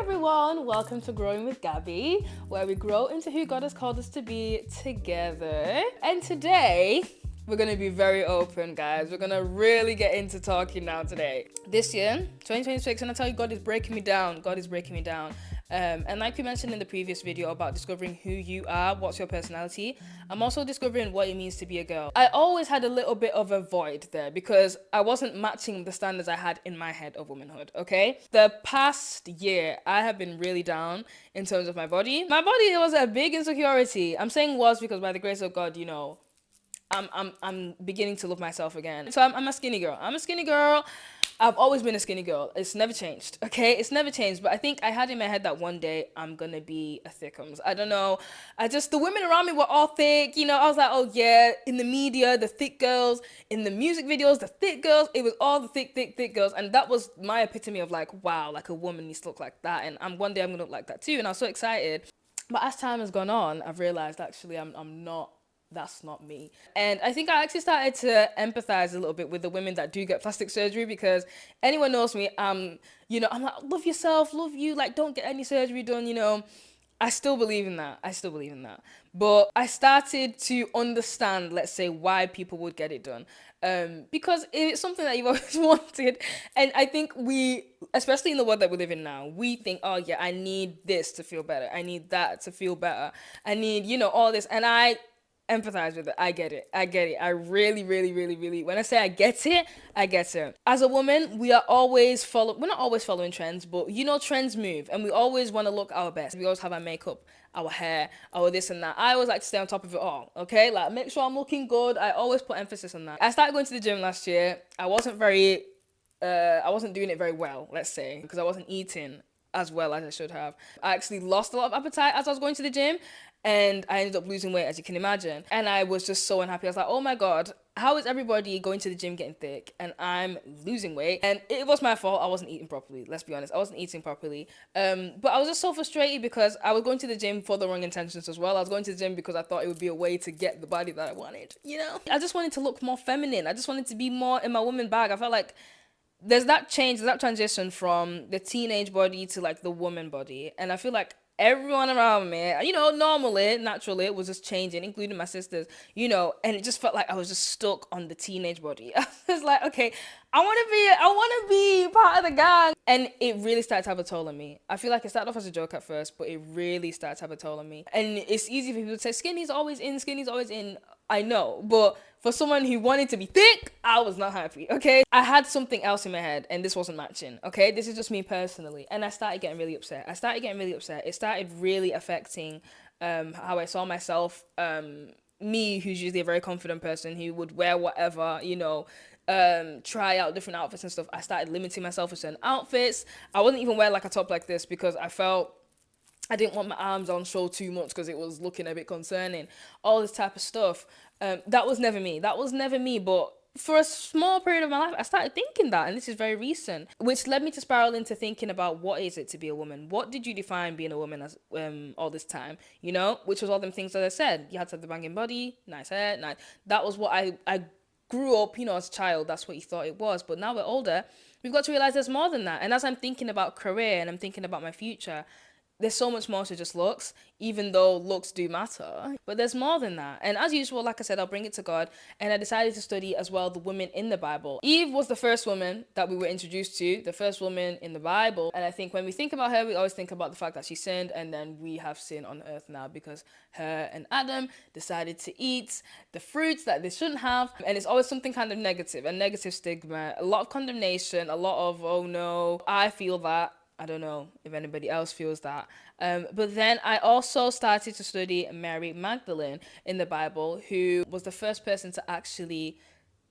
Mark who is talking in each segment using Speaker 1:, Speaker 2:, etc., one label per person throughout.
Speaker 1: everyone, welcome to Growing with Gabby, where we grow into who God has called us to be together. And today, we're going to be very open, guys. We're going to really get into talking now today. This year, 2026, and I tell you, God is breaking me down. God is breaking me down. And like we mentioned in the previous video about discovering who you are, what's your personality, I'm also discovering what it means to be a girl. I always had a little bit of a void there because I wasn't matching the standards I had in my head of womanhood, okay? The past year, I have been really down in terms of my body. My body was a big insecurity. I'm saying was because by the grace of God, you know, I'm beginning to love myself again. So I'm a skinny girl. I'm a skinny girl. I've always been a skinny girl. It's never changed, okay? It's never changed. But I think I had in my head that one day I'm gonna be a thickums. I don't know. The women around me were all thick. You know, I was like, oh yeah, in the media, the thick girls. In the music videos, the thick girls. It was all the thick girls. And that was my epitome of like, wow, like a woman needs to look like that. And one day I'm gonna look like that too. And I was so excited. But as time has gone on, I've realized actually I'm not. That's not me. And I think I actually started to empathize a little bit with the women that do get plastic surgery because anyone knows me, I'm like, love yourself, love you, like don't get any surgery done, you know. I still believe in that. But I started to understand, let's say, why people would get it done. Because it's something that you've always wanted. And I think we, especially in the world that we live in now, we think, oh yeah, I need this to feel better. I need that to feel better. I need, all this. And I empathize with it. I get it. I really, when I say I get it. As a woman, we're not always following trends, but trends move and we always want to look our best. We always have our makeup, our hair, our this and that. I always like to stay on top of it all, okay? Like make sure I'm looking good. I always put emphasis on that. I started going to the gym last year. I wasn't doing it very well, let's say, because I wasn't eating as well as I should have. I actually lost a lot of appetite as I was going to the gym and I ended up losing weight, as you can imagine. And I was just so unhappy. I was like, oh my God, how is everybody going to the gym getting thick and I'm losing weight? And it was my fault. I wasn't eating properly. Let's be honest. I wasn't eating properly. But I was just so frustrated because I was going to the gym for the wrong intentions as well. I was going to the gym because I thought it would be a way to get the body that I wanted, I just wanted to look more feminine. I just wanted to be more in my woman bag. I felt like there's that transition from the teenage body to like the woman body. And I feel like everyone around me, naturally, it was just changing, including my sisters, and it just felt like I was just stuck on the teenage body. I was like, okay, I want to be part of the gang. And it really started to have a toll on me. I feel like it started off as a joke at first, but it really started to have a toll on me. And it's easy for people to say, skinny's always in. I know, but for someone who wanted to be thick, I was not happy, okay? I had something else in my head and this wasn't matching, okay? This is just me personally. And I started getting really upset. It started really affecting how I saw myself. Me, who's usually a very confident person who would wear whatever, try out different outfits and stuff. I started limiting myself with certain outfits. I wasn't even wearing like a top like this because I didn't want my arms on show too much because it was looking a bit concerning. All this type of stuff. That was never me. But for a small period of my life, I started thinking that, and this is very recent, which led me to spiral into thinking about what is it to be a woman? What did you define being a woman as all this time? Which was all them things that I said. You had to have the banging body, nice hair, nice. That was what I grew up, as a child. That's what you thought it was. But now we're older, we've got to realize there's more than that. And as I'm thinking about career and I'm thinking about my future, there's so much more to just looks, even though looks do matter. But there's more than that. And as usual, like I said, I'll bring it to God. And I decided to study as well the women in the Bible. Eve was the first woman that we were introduced to, the first woman in the Bible. And I think when we think about her, we always think about the fact that she sinned. And then we have sin on earth now because her and Adam decided to eat the fruits that they shouldn't have. And it's always something kind of negative, a negative stigma, a lot of condemnation, a lot of, oh no, I feel that. I don't know if anybody else feels that. But then I also started to study Mary Magdalene in the Bible, who was the first person to actually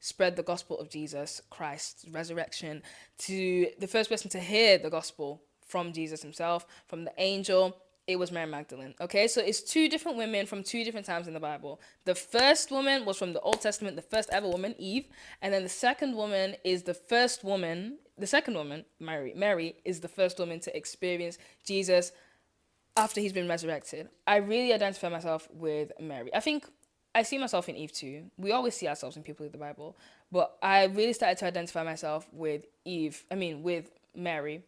Speaker 1: spread the gospel of Jesus Christ's resurrection, to the first person to hear the gospel from Jesus himself, from the angel. It was Mary Magdalene. Okay, so it's two different women from two different times in the Bible. The first woman was from the Old Testament, the first ever woman, Eve. And then the second woman is the second woman, Mary, is the first woman to experience Jesus after he's been resurrected. I really identify myself with Mary. I think I see myself in Eve too. We always see ourselves in people in the Bible. But I really started to identify myself with with Mary.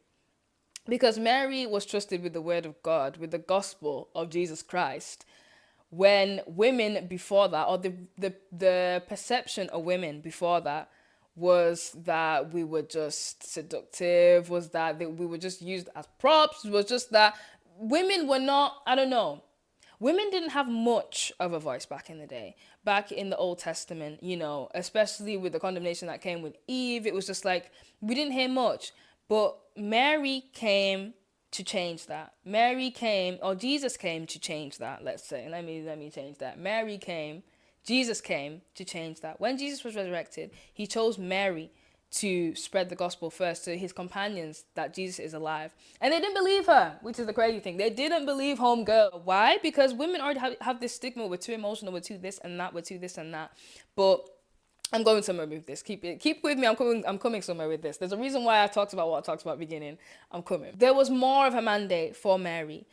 Speaker 1: Because Mary was trusted with the word of God, with the gospel of Jesus Christ, when women before that, or the perception of women before that, was that we were just seductive, was that we were just used as props, was just that women were not, I don't know, women didn't have much of a voice back in the day, back in the Old Testament, especially with the condemnation that came with Eve. It was just like we didn't hear much. But Mary came to change that. Mary came, or Jesus came to change that, let's say. Let me change that. Mary came, Jesus came to change that. When Jesus was resurrected, he chose Mary to spread the gospel first to his companions that Jesus is alive. And they didn't believe her, which is the crazy thing. They didn't believe homegirl. Why? Because women already have this stigma, we're too emotional, we're too this and that, we're too this and that. But I'm going somewhere with this. Keep with me. I'm coming somewhere with this. There's a reason why I talked about what I talked about at the beginning. I'm coming. There was more of a mandate for Mary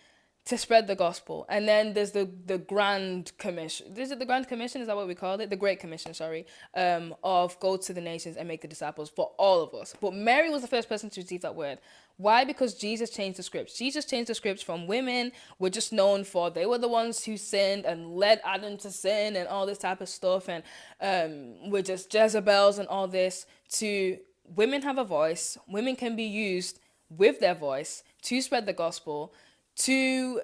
Speaker 1: to spread the gospel. And then there's the Grand Commission. Is it the Grand Commission? Is that what we call it? The Great Commission, sorry. Of go to the nations and make the disciples for all of us. But Mary was the first person to receive that word. Why? Because Jesus changed the scripts. Jesus changed the scripts from women were just known for, they were the ones who sinned and led Adam to sin and all this type of stuff, and were just Jezebels and all this, to women have a voice. Women can be used with their voice to spread the gospel, to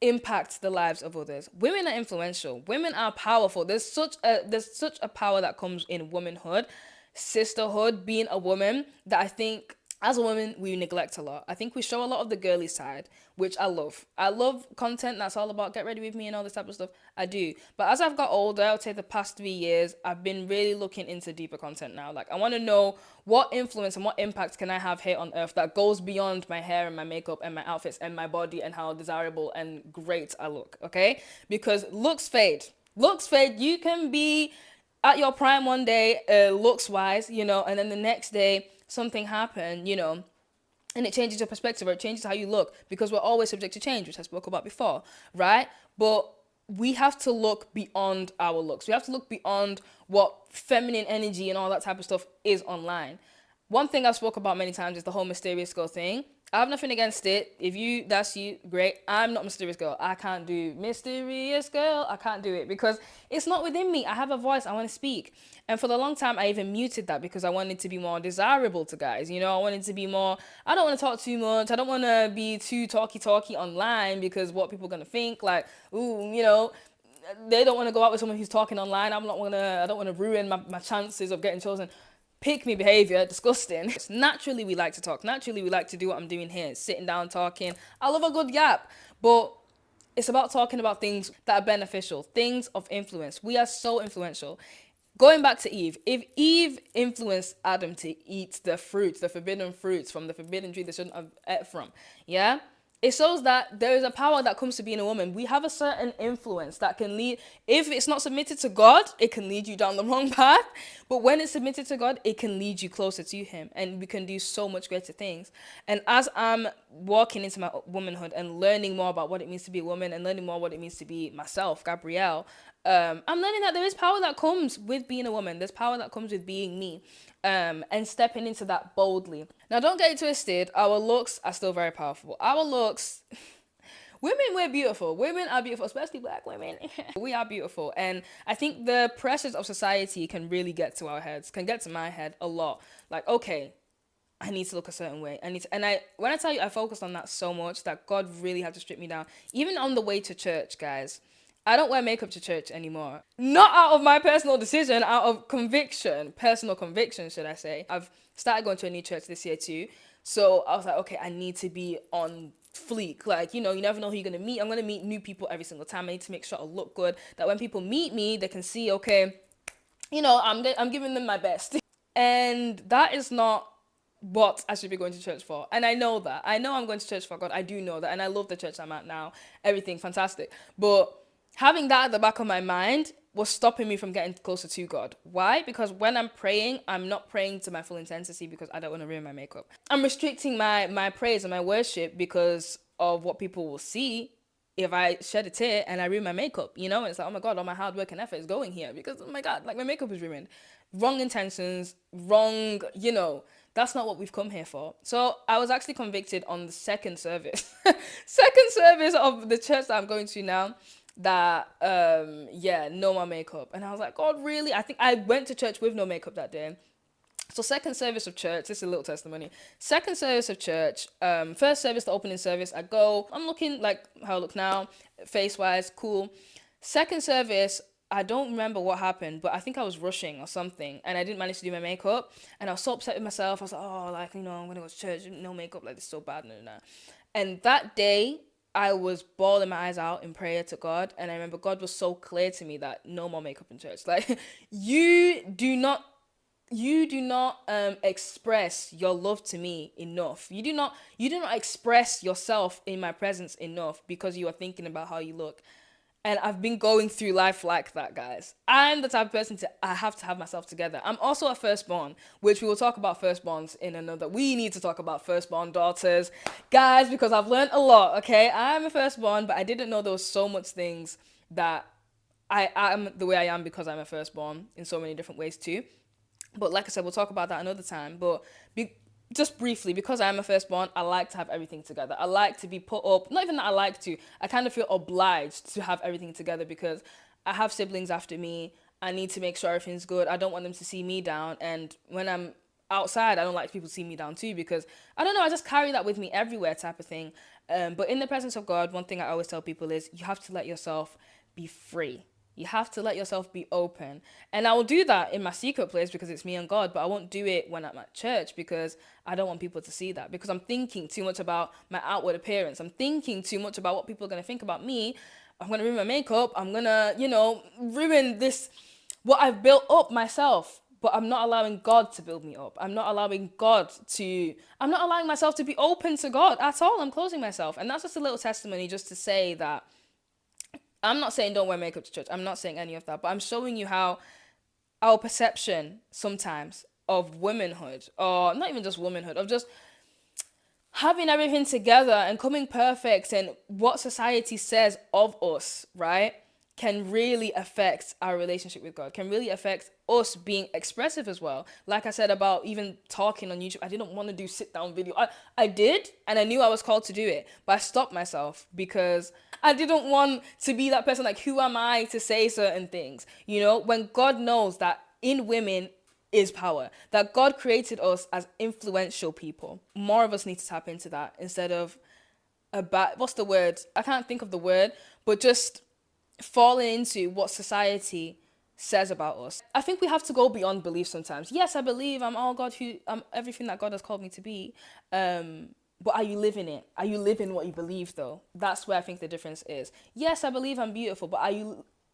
Speaker 1: impact the lives of others. Women are influential. Women are powerful. There's such a power that comes in womanhood, sisterhood, being a woman, that I think as a woman we neglect a lot. I think we show a lot of the girly side, which I love. I love content that's all about get ready with me and all this type of stuff. I do. But as I've got older, I would say the past 3 years, I've been really looking into deeper content now. Like, I want to know what influence and what impact can I have here on earth that goes beyond my hair and my makeup and my outfits and my body and how desirable and great I look, okay? Because looks fade. Looks fade. You can be at your prime one day, looks wise, and then the next day something happened, and it changes your perspective, or it changes how you look, because we're always subject to change, which I spoke about before, right? But we have to look beyond our looks. We have to look beyond what feminine energy and all that type of stuff is online. One thing I've spoke about many times is the whole mysterious girl thing. I have nothing against it. If that's you, great. I'm not mysterious girl. I can't do mysterious girl. I can't do it because it's not within me. I have a voice. I want to speak. And for a long time, I even muted that because I wanted to be more desirable to guys. I wanted to be more, I don't want to talk too much. I don't want to be too talky online because what people are going to think, like, ooh, they don't want to go out with someone who's talking online. I don't want to ruin my chances of getting chosen. Pick me behavior, disgusting. Naturally, we like to talk. Naturally, we like to do what I'm doing here, sitting down, talking. I love a good yap, but it's about talking about things that are beneficial, things of influence. We are so influential. Going back to Eve, if Eve influenced Adam to eat the fruits, the forbidden fruits from the forbidden tree they shouldn't have ate from, yeah? It shows that there is a power that comes to being a woman. We have a certain influence that can lead, if it's not submitted to God, it can lead you down the wrong path. But when it's submitted to God, it can lead you closer to him. And we can do so much greater things. And as I'm walking into my womanhood and learning more about what it means to be a woman and learning more what it means to be myself, Gabrielle, I'm learning that there is power that comes with being a woman. There's power that comes with being me. And stepping into that boldly. Now, don't get it twisted. Our looks are still very powerful. Our looks, we're beautiful. Women are beautiful, especially black women. We are beautiful. And I think the pressures of society can really get to our heads, can get to my head a lot. Like, okay, I need to look a certain way. When I tell you, I focused on that so much that God really had to strip me down. Even on the way to church, guys. I don't wear makeup to church anymore. Not out of my personal decision, out of personal conviction, should I say. I've started going to a new church this year too. So I was like, okay, I need to be on fleek. Like, you never know who you're going to meet. I'm going to meet new people every single time. I need to make sure I look good. That when people meet me, they can see, okay, I'm giving them my best. And that is not what I should be going to church for. And I know that. I know I'm going to church for God. I do know that. And I love the church I'm at now. Everything fantastic. But having that at the back of my mind was stopping me from getting closer to God. Why? Because when I'm praying, I'm not praying to my full intensity because I don't want to ruin my makeup. I'm restricting my praise and my worship because of what people will see if I shed a tear and I ruin my makeup, And it's like, oh my God, all my hard work and effort is going here because, oh my God, like my makeup is ruined. Wrong intentions, wrong, That's not what we've come here for. So I was actually convicted on the second service, second service of the church that I'm going to now, that yeah, no more makeup. And I was like, God, really? I think I went to church with no makeup that day. So second service of church, this is a little testimony. Second service of church, first service, the opening service, I go, I'm looking like how I look now, face wise, cool. Second service, I don't remember what happened, but I think I was rushing or something, and I didn't manage to do my makeup, and I was so upset with myself. I was like, oh, like, I'm gonna go to church, no makeup, like, this is so bad, no. And that day, I was bawling my eyes out in prayer to God, and I remember God was so clear to me that no more makeup in church. Like, you do not express your love to me enough. You do not express yourself in my presence enough because you are thinking about how you look. And I've been going through life like that, guys. I'm the type of person I have to have myself together. I'm also a firstborn, which we will talk about firstborns in another. We need to talk about firstborn daughters, guys, because I've learned a lot, okay? I'm a firstborn, but I didn't know there was so much things that I am the way I am because I'm a firstborn in so many different ways too. But like I said, we'll talk about that another time. But just briefly, because I'm a firstborn, I like to have everything together. I like to be put up. Not even that I like to. I kind of feel obliged to have everything together because I have siblings after me. I need to make sure everything's good. I don't want them to see me down. And when I'm outside, I don't like people to see me down too because I don't know. I just carry that with me everywhere, type of thing. But in the presence of God, one thing I always tell people is you have to let yourself be free. You have to let yourself be open. And I will do that in my secret place because it's me and God, but I won't do it when I'm at church because I don't want people to see that, because I'm thinking too much about my outward appearance. I'm thinking too much about what people are going to think about me. I'm going to ruin my makeup. I'm going to, ruin this, what I've built up myself. But I'm not allowing God to build me up. I'm not allowing myself to be open to God at all. I'm closing myself. And that's just a little testimony just to say that I'm not saying don't wear makeup to church. I'm not saying any of that. But I'm showing you how our perception sometimes of womanhood, or not even just womanhood, of just having everything together and coming perfect and what society says of us, right, can really affect our relationship with God, can really affect us being expressive as well. Like I said about even talking on YouTube, I didn't want to do sit down video. I did, and I knew I was called to do it, but I stopped myself because I didn't want to be that person. Like, who am I to say certain things? When God knows that in women is power, that God created us as influential people. More of us need to tap into that instead of what's the word? I can't think of the word, but just falling into what society says about us. I think we have to go beyond belief sometimes. Yes, I believe I'm everything that God has called me to be. But are you living it? Are you living what you believe though? That's where I think the difference is. Yes, I believe I'm beautiful, but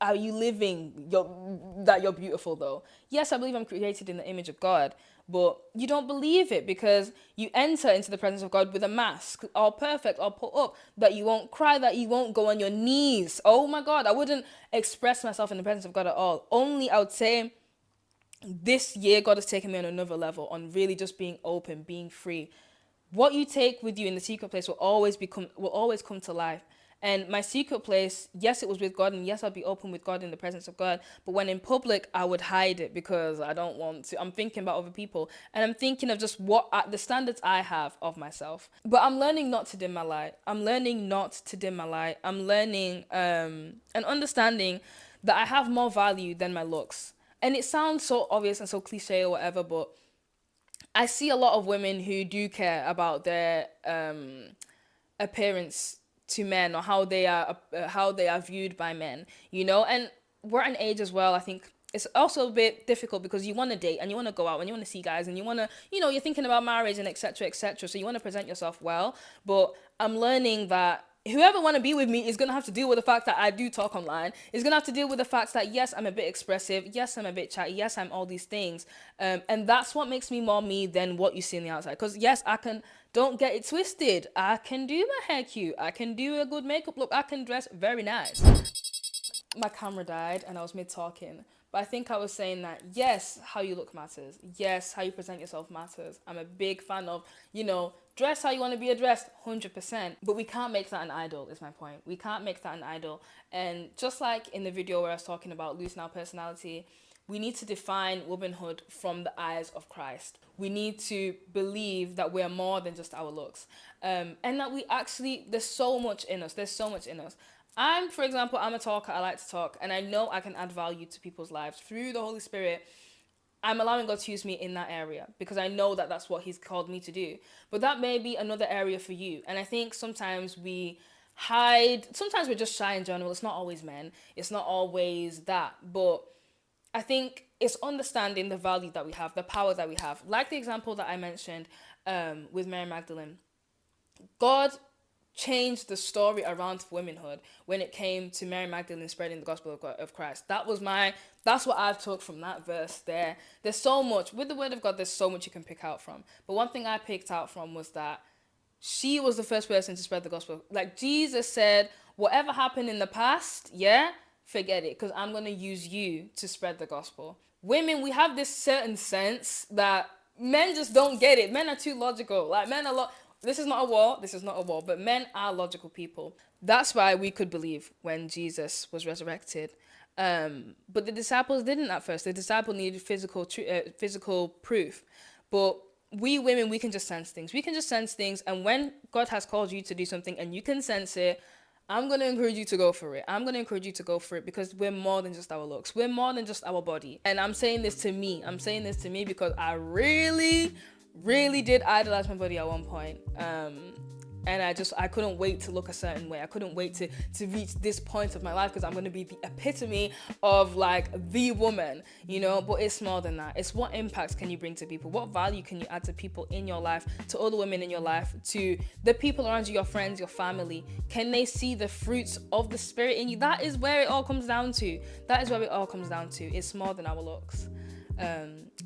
Speaker 1: are you living that you're beautiful though? Yes, I believe I'm created in the image of God, but you don't believe it because you enter into the presence of God with a mask, all perfect, all put up, that you won't cry, that you won't go on your knees. Oh my God, I wouldn't express myself in the presence of God at all. Only I would say this year, God has taken me on another level on really just being open, being free. What you take with you in the secret place will always come to life. And my secret place, yes, it was with God, and yes, I'll be open with God in the presence of God. But when in public, I would hide it because I don't want to. I'm thinking about other people, and I'm thinking of just the standards I have of myself. But I'm learning not to dim my light. I'm learning and understanding that I have more value than my looks. And it sounds so obvious and so cliche or whatever, but I see a lot of women who do care about their appearance to men, or how they are viewed by men, and we're at an age as well. I think it's also a bit difficult because you want to date and you want to go out and you want to see guys and you want to, you're thinking about marriage and etc., etc. So you want to present yourself well, but I'm learning that whoever want to be with me is going to have to deal with the fact that I do talk online. Is going to have to deal with the fact that, yes, I'm a bit expressive. Yes, I'm a bit chatty. Yes, I'm all these things. And that's what makes me more me than what you see on the outside. Because, yes, don't get it twisted. I can do my hair cute. I can do a good makeup look. I can dress very nice. My camera died and I was mid-talking. But I think I was saying that, yes, how you look matters. Yes, how you present yourself matters. I'm a big fan of, dress how you want to be addressed, 100%. But we can't make that an idol, is my point. We can't make that an idol. And just like in the video where I was talking about losing our personality, we need to define womanhood from the eyes of Christ. We need to believe that we're more than just our looks. And that we actually, there's so much in us. There's so much in us. For example, I'm a talker. I like to talk. And I know I can add value to people's lives through the Holy Spirit. I'm allowing God to use me in that area because I know that that's what he's called me to do. But that may be another area for you. And I think sometimes we hide, sometimes we're just shy in general. It's not always men. It's not always that. But I think it's understanding the value that we have, the power that we have. Like the example that I mentioned with Mary Magdalene. God changed the story around womanhood when it came to Mary Magdalene spreading the gospel of Christ. That's what I've took from that verse there. There's so much, with the word of God, there's so much you can pick out from. But one thing I picked out from was that she was the first person to spread the gospel. Like Jesus said, whatever happened in the past, forget it, because I'm going to use you to spread the gospel. Women, we have this certain sense that men just don't get it. Men are too logical. Like men are this is not a war, but men are logical people. That's why we could believe when Jesus was resurrected. But the disciples didn't at first. The disciple needed physical proof. But we women, we can just sense things. We can just sense things. And when God has called you to do something and you can sense it, I'm going to encourage you to go for it. I'm going to encourage you to go for it because we're more than just our looks. We're more than just our body. And I'm saying this to me. I'm saying this to me because I really did idolize my body at one point. And I couldn't wait to look a certain way. I couldn't wait to reach this point of my life because I'm going to be the epitome of like the woman, you know, but it's more than that. It's what impacts can you bring to people? What value can you add to people in your life, to other women in your life, to the people around you, your friends, your family? Can they see the fruits of the Spirit in you? That is where it all comes down to. That is where it all comes down to. It's more than our looks.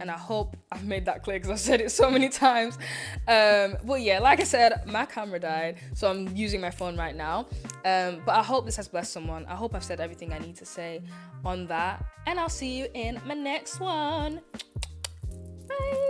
Speaker 1: And I hope I've made that clear because I've said it so many times. But yeah, like I said, my camera died, so I'm using my phone right now. But I hope this has blessed someone. I hope I've said everything I need to say on that. And I'll see you in my next one. Bye.